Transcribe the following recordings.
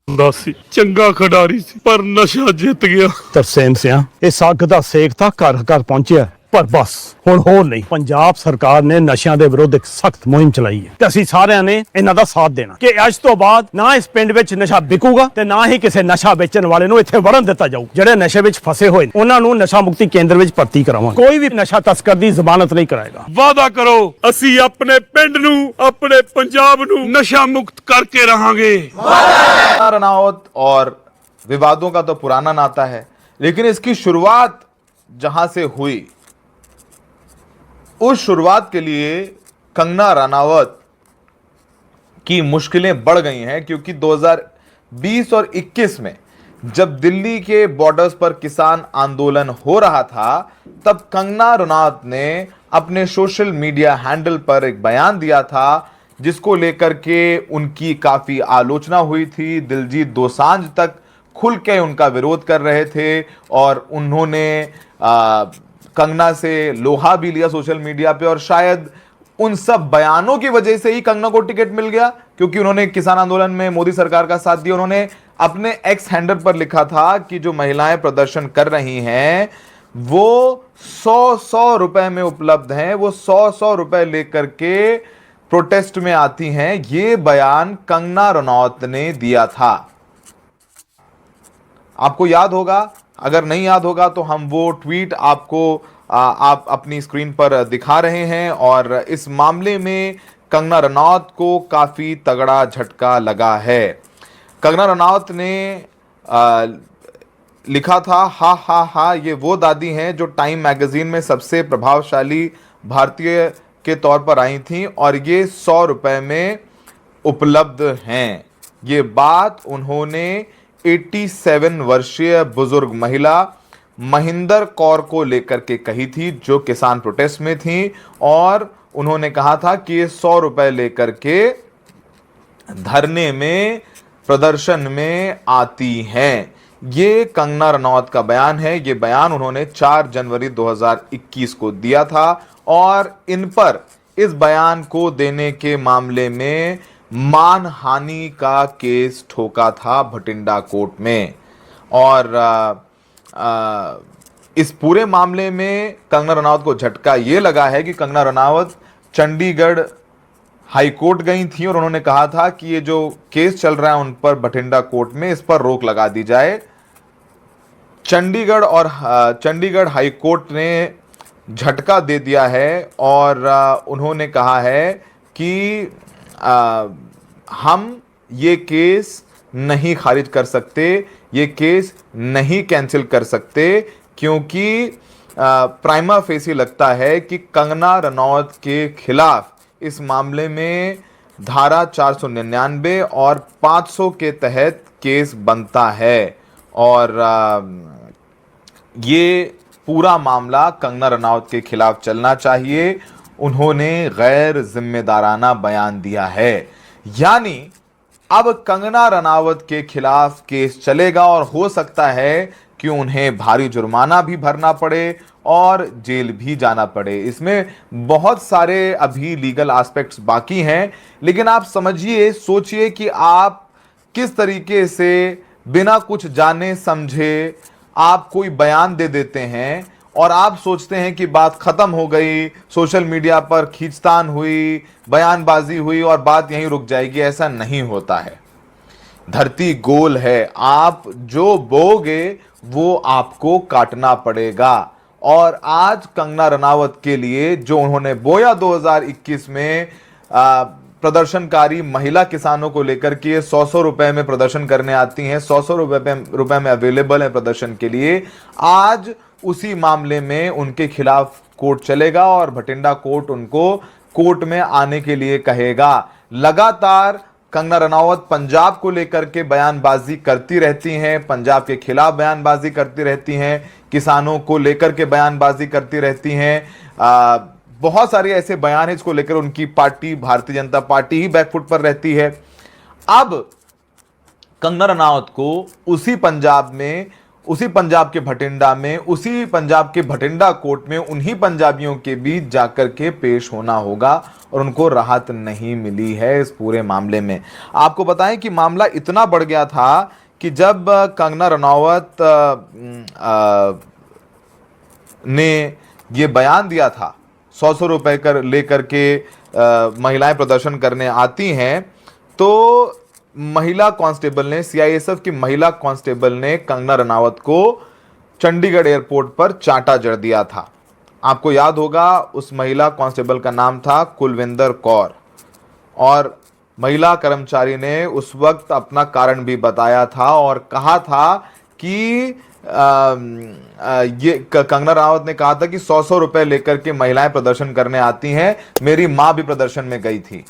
ਹੁੰਦਾ ਸੀ, ਚੰਗਾ ਖਿਡਾਰੀ ਸੀ, ਪਰ ਨਸ਼ਾ ਜਿੱਤ ਗਿਆ। ਤਰਸੇਮ ਸਿਆ, ਇਸ ਅੱਗ ਦਾ ਸੇਕ ਤਾਂ ਘਰ ਘਰ ਪਹੁੰਚਿਆ, ਪਰ ਬਸ ਹੁਣ ਹੋਰ ਨਹੀਂ। ਪੰਜਾਬ ਸਰਕਾਰ ਨੇ ਨਸ਼ਿਆਂ ਦੇ ਵਿਰੁੱਧ ਇੱਕ ਸਖਤ ਮੁਹਿੰਮ ਚਲਾਈ ਹੈ ਤੇ ਅਸੀਂ ਸਾਰਿਆਂ ਨੇ ਇਹਨਾਂ ਦਾ ਸਾਥ ਦੇਣਾ ਕਿ ਅੱਜ ਤੋਂ ਬਾਅਦ ਨਾ ਇਸ ਪਿੰਡ ਵਿੱਚ ਨਸ਼ਾ ਵਿਕੂਗਾ ਤੇ ਨਾ ਹੀ ਕਿਸੇ ਨਸ਼ਾ ਵੇਚਣ ਵਾਲੇ ਨੂੰ ਇੱਥੇ ਵੜਨ ਦਿੱਤਾ ਜਾਊ। ਜਿਹੜੇ ਨਸ਼ੇ ਵਿੱਚ ਫਸੇ ਹੋਏ ਨੇ ਉਹਨਾਂ ਨੂੰ ਨਸ਼ਾ ਮੁਕਤੀ ਕੇਂਦਰ ਵਿੱਚ ਭਰਤੀ ਕਰਾਵਾਂਗੇ। ਕੋਈ ਵੀ ਨਸ਼ਾ ਤਸਕਰ ਦੀ ਜ਼ਮਾਨਤ ਨਹੀਂ ਕਰਾਏਗਾ। ਵਾਅਦਾ ਕਰੋ, ਅਸੀਂ ਆਪਣੇ ਪਿੰਡ ਨੂੰ, ਆਪਣੇ ਪੰਜਾਬ ਨੂੰ नशा मुक्त करके रहेंगे। रनावत और विवादों का तो पुराना नाता है, लेकिन इसकी शुरुआत जहां से हुई, उस शुरुआत के लिए कंगना रनावत की मुश्किलें बढ़ गई हैं, क्योंकि 2020 और 21 में जब दिल्ली के बॉर्डर्स पर किसान आंदोलन हो रहा था, तब कंगना रनावत ने अपने सोशल मीडिया हैंडल पर एक बयान दिया था, जिसको लेकर के उनकी काफी आलोचना हुई थी। दिलजीत दोसांझ तक खुल के उनका विरोध कर रहे थे और उन्होंने कंगना से लोहा भी लिया सोशल मीडिया पे, और शायद उन सब बयानों की वजह से ही कंगना को टिकट मिल गया, क्योंकि उन्होंने किसान आंदोलन में मोदी सरकार का साथ दिया। उन्होंने अपने एक्स हैंडल पर लिखा था कि जो महिलाएं प्रदर्शन कर रही हैं वो 100 रुपए में उपलब्ध हैं, वो 100 रुपए लेकर के प्रोटेस्ट में आती हैं। ये बयान कंगना रनौत ने दिया था। आपको याद होगा, अगर नहीं याद होगा तो हम वो ट्वीट आपको आप अपनी स्क्रीन पर दिखा रहे हैं। और इस मामले में कंगना रनौत को काफी तगड़ा झटका लगा है। कंगना रनौत ने लिखा था, हा हा हा, ये वो दादी हैं जो टाइम मैगजीन में सबसे प्रभावशाली भारतीय के तौर पर आई थी और ये 100 रुपए में उपलब्ध हैं। ये बात उन्होंने 87 वर्षीय बुजुर्ग महिला महिंदर कौर को लेकर के कही थी, जो किसान प्रोटेस्ट में थी, और उन्होंने कहा था कि ये 100 रुपए लेकर के धरने में, प्रदर्शन में आती हैं। ये कंगना रनौत का बयान है। ये बयान उन्होंने 4 जनवरी 2021 को दिया था और इन पर इस बयान को देने के मामले में मानहानि का केस ठोका था भटिंडा कोर्ट में। और इस पूरे मामले में कंगना रनौत को झटका ये लगा है कि कंगना रनौत चंडीगढ़ हाई कोर्ट गई थी और उन्होंने कहा था कि ये जो केस चल रहा है उन पर भटिंडा कोर्ट में, इस पर रोक लगा दी जाए। चंडीगढ़ हाई कोर्ट ने झटका दे दिया है और उन्होंने कहा है कि हम ये केस नहीं खारिज कर सकते, ये केस नहीं कैंसिल कर सकते, क्योंकि प्राइमा फेसी लगता है कि कंगना रनौत के खिलाफ इस मामले में धारा 499 और 500 के तहत केस बनता है। और ये पूरा मामला कंगना रनौत के खिलाफ चलना चाहिए। उन्होंने गैर जिम्मेदाराना बयान दिया है, यानी अब कंगना रनौत के खिलाफ केस चलेगा और हो सकता है कि उन्हें भारी जुर्माना भी भरना पड़े और जेल भी जाना पड़े। इसमें बहुत सारे अभी लीगल एस्पेक्ट्स बाकी हैं, लेकिन आप समझिए, सोचिए कि आप किस तरीके से बिना कुछ जाने समझे आप कोई बयान दे देते हैं और आप सोचते हैं कि बात खत्म हो गई, सोशल मीडिया पर खींचतान हुई, बयानबाजी हुई और बात यहीं रुक जाएगी। ऐसा नहीं होता है। धरती गोल है, आप जो बोगे वो आपको काटना पड़ेगा। और आज कंगना रनौत के लिए जो उन्होंने बोया 2021 में प्रदर्शनकारी महिला किसानों को लेकर के 100 रुपए में प्रदर्शन करने आती हैं, 100 रुपए में अवेलेबल है प्रदर्शन के लिए, आज उसी मामले में उनके खिलाफ कोर्ट चलेगा और भटिंडा कोर्ट उनको कोर्ट में आने के लिए कहेगा। लगातार कंगना रनौत पंजाब को लेकर के बयानबाजी करती रहती हैं, पंजाब के खिलाफ बयानबाजी करती रहती हैं, किसानों को लेकर के बयानबाजी करती रहती हैं। बहुत सारे ऐसे बयान हैं इसको लेकर उनकी पार्टी भारतीय जनता पार्टी ही बैकफुट पर रहती है। अब कंगना रनौत को उसी पंजाब में उसी पंजाब के भटिंडा में, उसी पंजाब के भटिंडा कोर्ट में उन्हीं पंजाबियों के बीच जाकर के पेश होना होगा और उनको राहत नहीं मिली है इस पूरे मामले में। आपको बताएं कि मामला इतना बढ़ गया था कि जब कंगना रनावत ने ये बयान दिया था 100 रुपए कर लेकर के महिलाएं प्रदर्शन करने आती हैं, तो महिला कांस्टेबल ने, सीआईएसएफ की महिला कांस्टेबल ने कंगना रनावत को चंडीगढ़ एयरपोर्ट पर चांटा जड़ दिया था। आपको याद होगा उस महिला कांस्टेबल का नाम था कुलविंदर कौर, और महिला कर्मचारी ने उस वक्त अपना कारण भी बताया था और कहा था कि ये कंगना रनावत ने कहा था कि 100 रुपए लेकर के महिलाएं प्रदर्शन करने आती हैं, मेरी मां भी प्रदर्शन में गई थी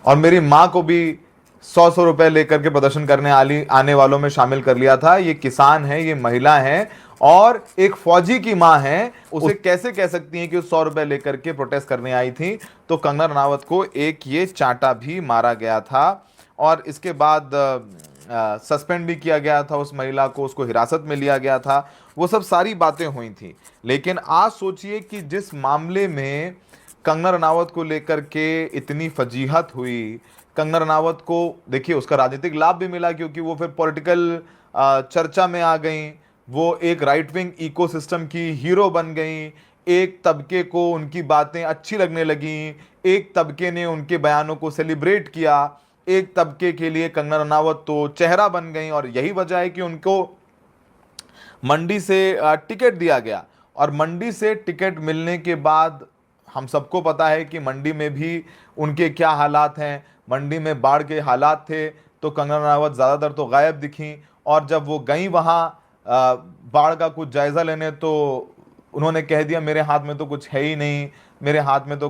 और मेरी मां को भी 100 रुपए लेकर के प्रदर्शन करने आने वालों में शामिल कर लिया था। ये किसान है, ये महिला है और एक फौजी की मां है, उसे कैसे कह सकती हैं कि 100 रुपए लेकर के प्रोटेस्ट करने आई थी। तो कंगना रनावत को एक ये चांटा भी मारा गया था और इसके बाद सस्पेंड भी किया गया था उस महिला को, उसको हिरासत में लिया गया था। वो सब सारी बातें हुई थी। लेकिन आज सोचिए कि जिस मामले में कंगना रनावत को लेकर के इतनी फजीहत हुई, कंगना रनावत को देखिए उसका राजनीतिक लाभ भी मिला क्योंकि वो फिर पॉलिटिकल चर्चा में आ गई, वो एक राइट विंग इकोसिस्टम की हीरो बन गई, एक तबके को उनकी बातें अच्छी लगने लगी, एक तबके ने उनके बयानों को सेलिब्रेट किया, एक तबके के लिए कंगना रनावत तो चेहरा बन गई और यही वजह है कि उनको मंडी से टिकट दिया गया। और मंडी से टिकट मिलने के बाद हम सबको पता है कि मंडी में भी उनके क्या हालात हैं। मंडी में बाढ़ के हालात थे तो कंगना रनावत ज़्यादातर तो गायब दिखी और जब वो गई वहाँ बाढ़ का कुछ जायज़ा लेने तो उन्होंने कह दिया मेरे हाथ में तो कुछ है ही नहीं, मेरे हाथ में तो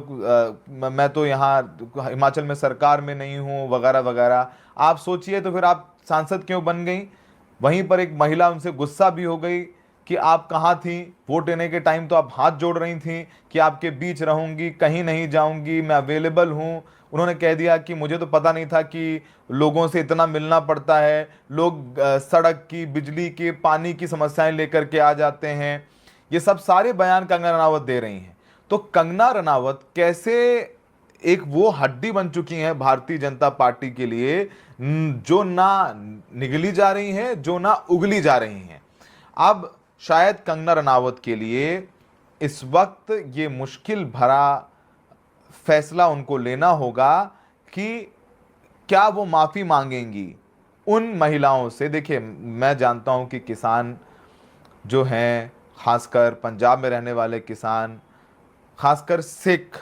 मैं तो यहाँ हिमाचल में सरकार में नहीं हूँ वगैरह वगैरह। आप सोचिए तो फिर आप सांसद क्यों बन गई। वहीं पर एक महिला उनसे गुस्सा भी हो गई कि आप कहाँ थी, वोट लेने के टाइम तो आप हाथ जोड़ रही थी कि आपके बीच रहूंगी, कहीं नहीं जाऊंगी, मैं अवेलेबल हूँ। उन्होंने कह दिया कि मुझे तो पता नहीं था कि लोगों से इतना मिलना पड़ता है, लोग सड़क की, बिजली की, पानी की समस्याएं लेकर के आ जाते हैं। ये सब सारे बयान कंगना रनावत दे रही हैं। तो कंगना रनावत कैसे एक वो हड्डी बन चुकी हैं भारतीय जनता पार्टी के लिए जो ना निगली जा रही हैं, जो ना उगली जा रही हैं। अब शायद कंगना रनावत के लिए इस वक्त ये मुश्किल भरा फैसला उनको लेना होगा कि क्या वो माफ़ी मांगेंगी उन महिलाओं से। देखिए मैं जानता हूं कि किसान जो हैं, खासकर पंजाब में रहने वाले किसान, खासकर सिख,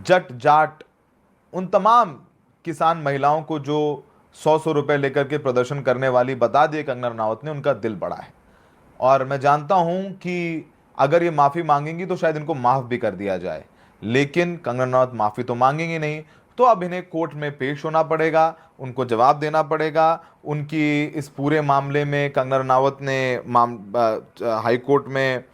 जट जाट, उन तमाम किसान महिलाओं को जो 100 रुपए लेकर के प्रदर्शन करने वाली बता दिए कंगना रनावत ने, उनका दिल बड़ा है। और मैं जानता हूं कि अगर ये माफ़ी मांगेंगी तो शायद इनको माफ़ भी कर दिया जाए, लेकिन कंगना रनावत माफ़ी तो मांगेंगी नहीं। तो अब इन्हें कोर्ट में पेश होना पड़ेगा, उनको जवाब देना पड़ेगा। उनकी इस पूरे मामले में कंगना रनावत ने हाई कोर्ट में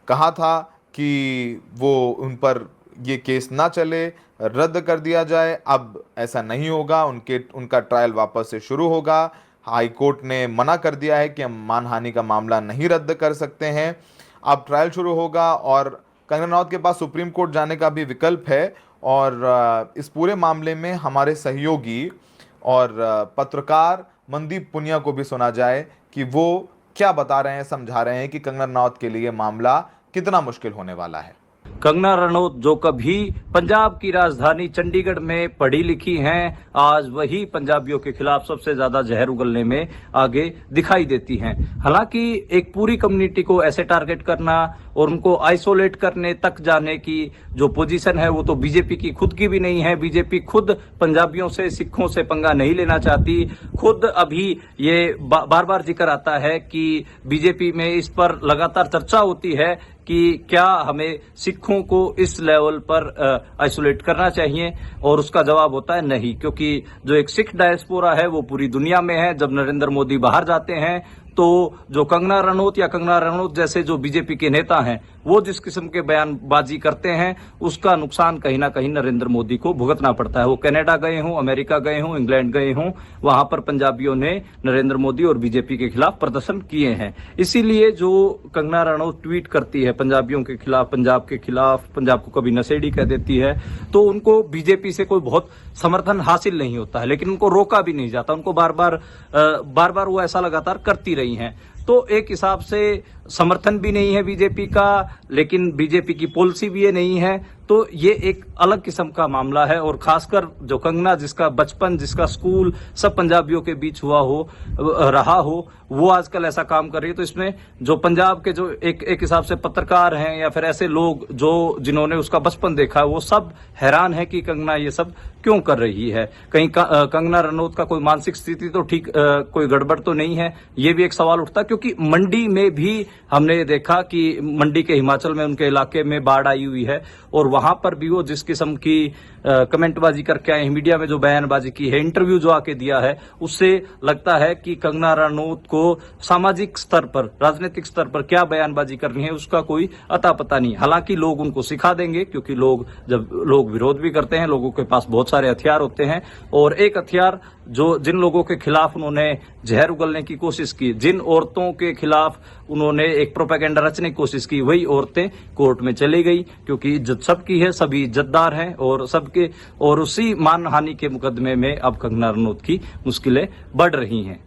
कहा था कि वो उन पर ये केस ना चले, रद्द कर दिया जाए। अब ऐसा नहीं होगा, उनका ट्रायल वापस से शुरू होगा। हाई कोर्ट ने मना कर दिया है कि हम मानहानि का मामला नहीं रद्द कर सकते हैं। अब ट्रायल शुरू होगा और कंगना रनावत के पास सुप्रीम कोर्ट जाने का भी विकल्प है। और इस पूरे मामले में हमारे सहयोगी और पत्रकार मनदीप पुनिया को भी सुना जाए कि वो क्या बता रहे हैं, समझा रहे हैं कि कंगना रनावत के लिए मामला कितना मुश्किल होने वाला है। कंगना रनौत जो कभी पंजाब की राजधानी चंडीगढ़ में पढ़ी लिखी हैं, आज वही पंजाबियों के खिलाफ सबसे ज्यादा जहर उगलने में आगे दिखाई देती हैं। हालांकि एक पूरी कम्युनिटी को ऐसे टारगेट करना और उनको आइसोलेट करने तक जाने की जो पोजीशन है वो तो बीजेपी की खुद की भी नहीं है। बीजेपी खुद पंजाबियों से, सिखों से पंगा नहीं लेना चाहती। खुद अभी ये बार बार जिक्र आता है कि बीजेपी में इस पर लगातार चर्चा होती है कि क्या हमें सिखों को इस लेवल पर आइसोलेट करना चाहिए, और उसका जवाब होता है नहीं, क्योंकि जो एक सिख डायस्पोरा है वो पूरी दुनिया में है। जब नरेंद्र मोदी बाहर जाते हैं तो जो कंगना रनौत या कंगना रनौत जैसे जो बीजेपी के नेता हैं वो जिस किस्म के बयानबाजी करते हैं उसका नुकसान कहीं ना कहीं नरेंद्र मोदी को भुगतना पड़ता है। वो कनाडा गए हों, अमेरिका गए हों, इंग्लैंड गए हों, वहां पर पंजाबियों ने नरेंद्र मोदी और बीजेपी के खिलाफ प्रदर्शन किए हैं। इसीलिए जो कंगना रनौत ट्वीट करती है पंजाबियों के खिलाफ, पंजाब के खिलाफ, पंजाब को कभी नशेड़ी कह देती है, तो उनको बीजेपी से कोई बहुत समर्थन हासिल नहीं होता है, लेकिन उनको रोका भी नहीं जाता। उनको बार बार वो ऐसा लगातार करती रही हैं। तो एक हिसाब से समर्थन भी नहीं है बीजेपी का, लेकिन बीजेपी की पॉलिसी भी ये नहीं है। तो ये एक अलग किस्म का मामला है। और खासकर जो कंगना, जिसका बचपन, जिसका स्कूल सब पंजाबियों के बीच रहा हो, वो आजकल ऐसा काम कर रही है। तो इसमें जो पंजाब के जो एक हिसाब से पत्रकार हैं या फिर ऐसे लोग जिन्होंने उसका बचपन देखा है, वो सब हैरान है कि कंगना ये सब क्यों कर रही है। कहीं कंगना रनौत का कोई मानसिक स्थिति तो ठीक, कोई गड़बड़ तो नहीं है, ये भी एक सवाल उठता है। क्योंकि मंडी में भी हमने ये देखा कि मंडी के हिमाचल में उनके इलाके में बाढ़ आई हुई है और वहां पर भी वो जिस किस्म की कमेंटबाजी करके आए हैं, मीडिया में जो बयानबाजी की है, इंटरव्यू जो आके दिया है, उससे लगता है कि कंगना रनौत को सामाजिक स्तर पर, राजनीतिक स्तर पर क्या बयानबाजी करनी है उसका कोई अता पता नहीं। हालांकि लोग उनको सिखा देंगे, क्योंकि जब लोग विरोध भी करते हैं, लोगों के पास बहुत सारे हथियार होते हैं। और एक हथियार जिन लोगों के खिलाफ उन्होंने जहर उगलने की कोशिश की, जिन औरतों के खिलाफ उन्होंने एक प्रोपेगेंडा रचने की कोशिश की, वही औरतें कोर्ट में चली गई। क्योंकि इज्जत सबकी है, सभी इज्जतदार हैं और उसी मानहानि के मुकदमे में अब कंगना रनौत की मुश्किलें बढ़ रही हैं।